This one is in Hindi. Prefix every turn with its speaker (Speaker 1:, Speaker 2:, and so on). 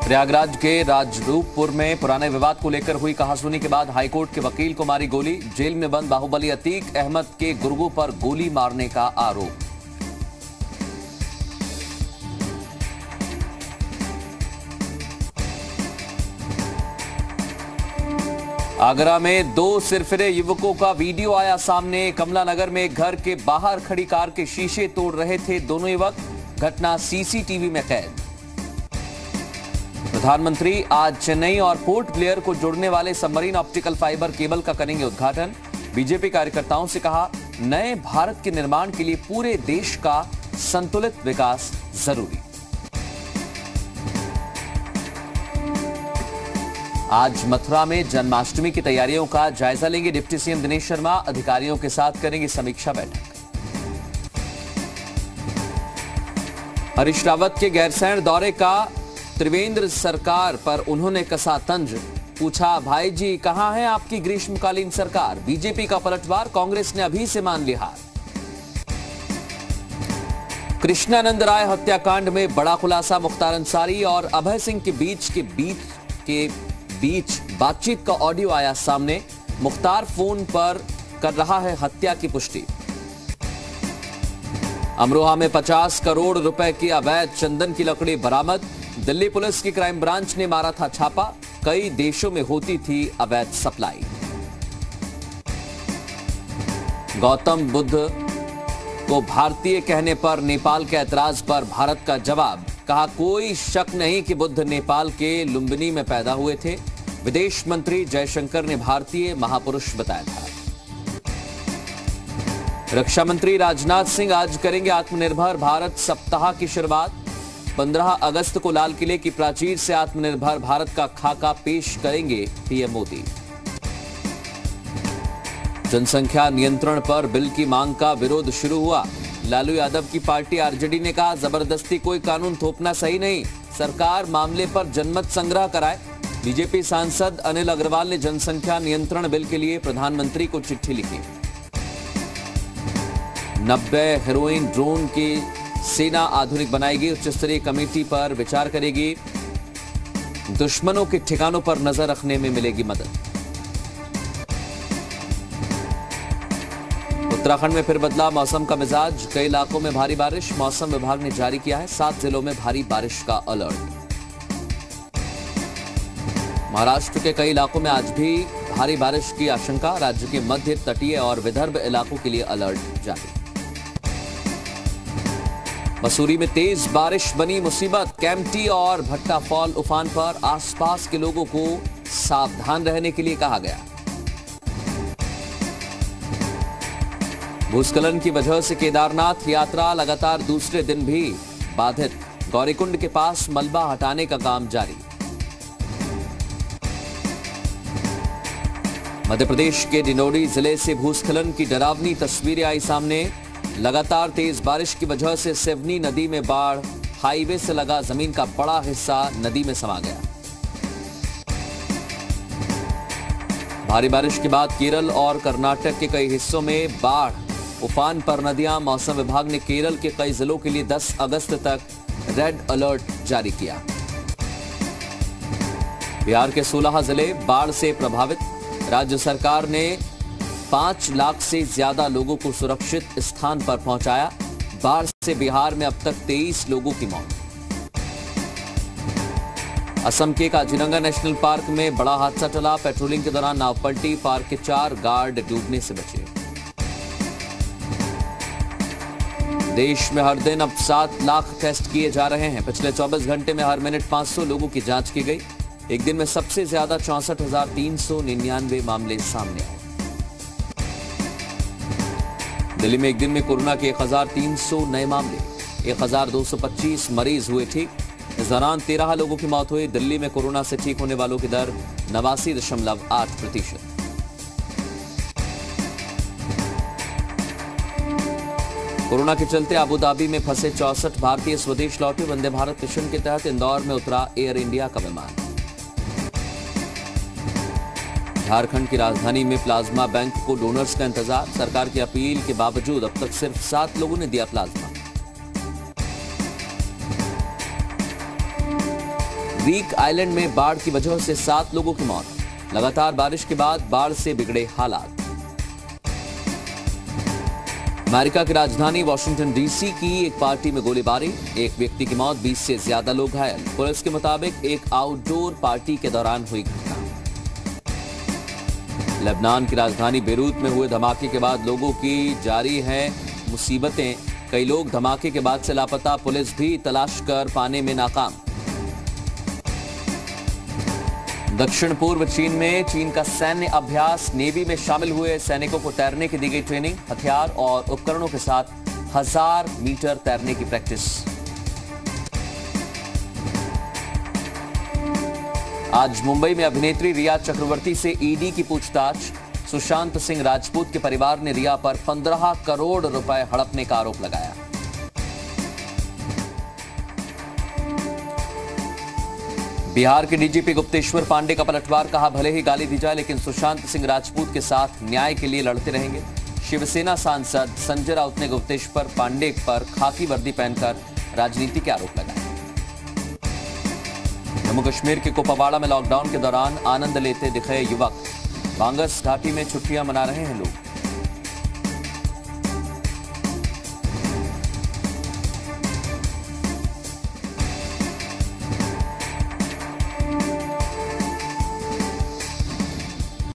Speaker 1: प्रयागराज के राजरूपपुर में पुराने विवाद को लेकर हुई कहासुनी के बाद हाईकोर्ट के वकील को मारी गोली। जेल में बंद बाहुबली अतीक अहमद के गुर्गों पर गोली मारने का आरोप। आगरा में दो सिरफिरे युवकों का वीडियो आया सामने। कमला नगर में एक घर के बाहर खड़ी कार के शीशे तोड़ रहे थे दोनों युवक। घटना सीसीटीवी में कैद। प्रधानमंत्री आज चेन्नई और पोर्ट ब्लेयर को जोड़ने वाले सबमरीन ऑप्टिकल फाइबर केबल का करेंगे उद्घाटन। बीजेपी कार्यकर्ताओं से कहा, नए भारत के निर्माण के लिए पूरे देश का संतुलित विकास जरूरी। आज मथुरा में जन्माष्टमी की तैयारियों का जायजा लेंगे डिप्टी सीएम दिनेश शर्मा। अधिकारियों के साथ करेंगे समीक्षा बैठक। हरीश रावत के गैरसैंण दौरे का त्रिवेंद्र सरकार पर उन्होंने कसा तंज। पूछा, भाई जी कहां है आपकी ग्रीष्मकालीन सरकार? बीजेपी का पलटवार, कांग्रेस ने अभी से मान ली हार। कृष्णानंद राय हत्याकांड में बड़ा खुलासा। मुख्तार अंसारी और अभय सिंह के बीच बातचीत का ऑडियो आया सामने। मुख्तार फोन पर कर रहा है हत्या की पुष्टि। अमरोहा में 50 करोड़ रुपए की अवैध चंदन की लकड़ी बरामद। दिल्ली पुलिस की क्राइम ब्रांच ने मारा था छापा। कई देशों में होती थी अवैध सप्लाई। गौतम बुद्ध को भारतीय कहने पर नेपाल के ऐतराज पर भारत का जवाब। कहा, कोई शक नहीं कि बुद्ध नेपाल के लुम्बिनी में पैदा हुए थे। विदेश मंत्री जयशंकर ने भारतीय महापुरुष बताया था। रक्षा मंत्री राजनाथ सिंह आज करेंगे आत्मनिर्भर भारत सप्ताह की शुरुआत। 15 अगस्त को लाल किले की प्राचीर से आत्मनिर्भर भारत का खाका पेश करेंगे पीएम मोदी। जनसंख्या नियंत्रण पर बिल की मांग का विरोध शुरू हुआ। लालू यादव की पार्टी आरजेडी ने कहा, जबरदस्ती कोई कानून थोपना सही नहीं, सरकार मामले पर जनमत संग्रह कराए। बीजेपी सांसद अनिल अग्रवाल ने जनसंख्या नियंत्रण बिल के लिए प्रधानमंत्री को चिट्ठी लिखी। 90 हेरोइन ड्रोन की सेना आधुनिक बनाएगी। उच्च स्तरीय कमेटी पर विचार करेगी। दुश्मनों के ठिकानों पर नजर रखने में मिलेगी मदद। उत्तराखंड में फिर बदला मौसम का मिजाज। कई इलाकों में भारी बारिश। मौसम विभाग ने जारी किया है 7 जिलों में भारी बारिश का अलर्ट। महाराष्ट्र के कई इलाकों में आज भी भारी बारिश की आशंका। राज्य के मध्य, तटीय और विदर्भ इलाकों के लिए अलर्ट जारी। मसूरी में तेज बारिश बनी मुसीबत। कैंपटी और भट्टा फॉल उफान पर। आसपास के लोगों को सावधान रहने के लिए कहा गया। भूस्खलन की वजह से केदारनाथ यात्रा लगातार दूसरे दिन भी बाधित। गौरीकुंड के पास मलबा हटाने का काम जारी। मध्य प्रदेश के डिंडोरी जिले से भूस्खलन की डरावनी तस्वीरें आई सामने। लगातार तेज बारिश की वजह से सिवनी नदी में बाढ़। हाईवे से लगा जमीन का बड़ा हिस्सा नदी में समा गया। भारी बारिश के बाद केरल और कर्नाटक के कई हिस्सों में बाढ़। उफान पर नदियां। मौसम विभाग ने केरल के कई जिलों के लिए 10 अगस्त तक रेड अलर्ट जारी किया। बिहार के 16 जिले बाढ़ से प्रभावित। राज्य सरकार ने 5 लाख से ज्यादा लोगों को सुरक्षित स्थान पर पहुंचाया। बाढ़ से बिहार में अब तक 23 लोगों की मौत। असम के काजीरंगा नेशनल पार्क में बड़ा हादसा टला। पेट्रोलिंग के दौरान नाव पलटी। पार्क के 4 गार्ड डूबने से बचे। देश में हर दिन अब 7 लाख टेस्ट किए जा रहे हैं। पिछले 24 घंटे में हर मिनट 500 लोगों की जांच की गई। एक दिन में सबसे ज्यादा 64,399 मामले सामने आए। दिल्ली में एक दिन में कोरोना के 1,300 नए मामले। 1,225 मरीज हुए ठीक। इस दौरान 13 लोगों की मौत हुई। दिल्ली में कोरोना से ठीक होने वालों की दर 89.8%। कोरोना के चलते अबू धाबी में फंसे 64 भारतीय स्वदेश लौटे। वंदे भारत मिशन के तहत इंदौर में उतरा एयर इंडिया का विमान। झारखंड की राजधानी में प्लाज्मा बैंक को डोनर्स का इंतजार। सरकार की अपील के बावजूद अब तक सिर्फ 7 लोगों ने दिया प्लाज्मा। ग्रीक आइलैंड में बाढ़ की वजह से 7 लोगों की मौत। लगातार बारिश के बाद बाढ़ से बिगड़े हालात। अमेरिका की राजधानी वाशिंगटन डीसी की एक पार्टी में गोलीबारी, एक व्यक्ति की मौत, 20 से ज्यादा लोग घायल। पुलिस के मुताबिक एक आउटडोर पार्टी के दौरान हुई घटना। लेबनान की राजधानी बेरूत में हुए धमाके के बाद लोगों की जारी है मुसीबतें। कई लोग धमाके के बाद से लापता, पुलिस भी तलाश कर पाने में नाकाम। दक्षिण पूर्व चीन में चीन का सैन्य अभ्यास, नेवी में शामिल हुए सैनिकों को तैरने की दी गई ट्रेनिंग, हथियार और उपकरणों के साथ 1000 मीटर तैरने की प्रैक्टिस। आज मुंबई में अभिनेत्री रिया चक्रवर्ती से ईडी की पूछताछ। सुशांत सिंह राजपूत के परिवार ने रिया पर 15 करोड़ रुपए हड़पने का आरोप लगाया। बिहार के डीजीपी गुप्तेश्वर पांडे का पलटवार, कहा भले ही गाली दी जाए लेकिन सुशांत सिंह राजपूत के साथ न्याय के लिए लड़ते रहेंगे। शिवसेना सांसद संजय राउत ने गुप्तेश्वर पांडे पर खाकी वर्दी पहनकर राजनीति के आरोप लगाए। जम्मू कश्मीर के कुपवाड़ा में लॉकडाउन के दौरान आनंद लेते दिखे युवक। बांगस घाटी में छुट्टियां मना रहे हैं लोग।